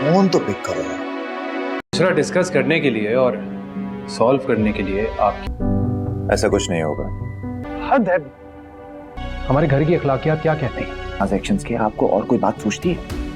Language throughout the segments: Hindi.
फोन तो पिक करो यार। दूसरा डिस्कस करने के लिए और सॉल्व करने के लिए आप ऐसा कुछ नहीं होगा। हद है। हमारे घर की अखलाकियात क्या कहती हैं? ट्रांजैक्शंस के आपको और कोई बात पूछती है?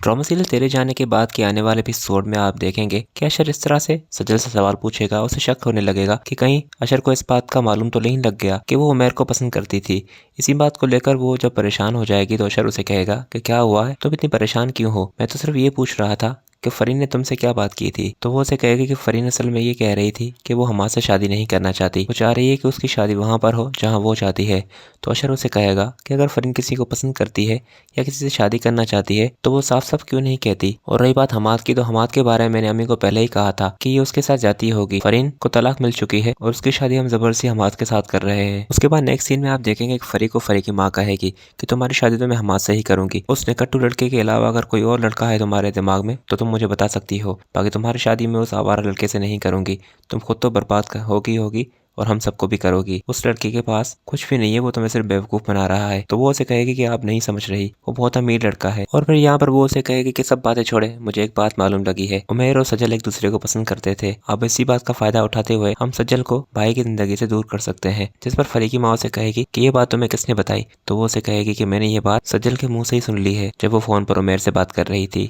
ड्रामा सीरियल तेरे जाने के बाद के आने वाले एपिसोड में आप देखेंगे कि अशर इस तरह से सजल से सवाल पूछेगा। उसे शक होने लगेगा कि कहीं अशर को इस बात का मालूम तो नहीं लग गया कि वो उमैर को पसंद करती थी। इसी बात को लेकर वो जब परेशान हो जाएगी तो अशर उसे कहेगा कि क्या हुआ है, तुम इतनी परेशान क्यों हो, मैं तो सिर्फ ये पूछ रहा था कि फरीन ने तुमसे क्या बात की थी। तो वो उसे कहेगी कि फरीन असल में ये कह रही थी कि वो हमारे से शादी नहीं करना चाहती, वो चाह रही है कि उसकी शादी वहाँ पर हो जहाँ वो चाहती है। तो अशर उसे कहेगा कि अगर फरीन किसी को पसंद करती है या किसी से शादी करना चाहती है तो वो साफ साफ क्यों नहीं कहती। और रही बात हमाद की, तो हमाद के बारे में मैंने अम्मी को पहले ही कहा था कि ये उसके साथ जाती होगी। फरीन को तलाक मिल चुकी है और उसकी शादी हम जबरदस्ती हमाद के साथ कर रहे हैं। उसके बाद नेक्स्ट सीन में आप देखेंगे कि फरी को फरी की माँ कहेगी कि तुम्हारी शादी तो मैं हमाद से ही करूंगी। उस निकट्टू लड़के के अलावा अगर कोई और लड़का है तुम्हारे दिमाग में तो तुम मुझे बता सकती हो, बाकी तुम्हारी शादी में उस आवारा लड़के से नहीं करूंगी। तुम खुद तो बर्बाद होगी और हम सबको भी करोगी। उस लड़के के पास कुछ भी नहीं है, वो तुम्हें सिर्फ बेवकूफ बना रहा है। तो वो उसे कहेगी कि आप नहीं समझ रही, वो बहुत अमीर लड़का है। और फिर यहाँ पर वो उसे कहेगी कि सब बातें छोड़े, मुझे एक बात मालूम लगी है, उमैर और सजल एक दूसरे को पसंद करते थे। अब इसी बात का फायदा उठाते हुए हम सजल को भाई की जिंदगी से दूर कर सकते हैं। जिस पर फरी की माँ उसे कहेगी कि ये बात तुम्हें किसने बताई। तो वो उसे कहेगी कि मैंने ये बात सजल के मुंह से ही सुन ली है जब वो फोन पर उमैर से बात कर रही थी।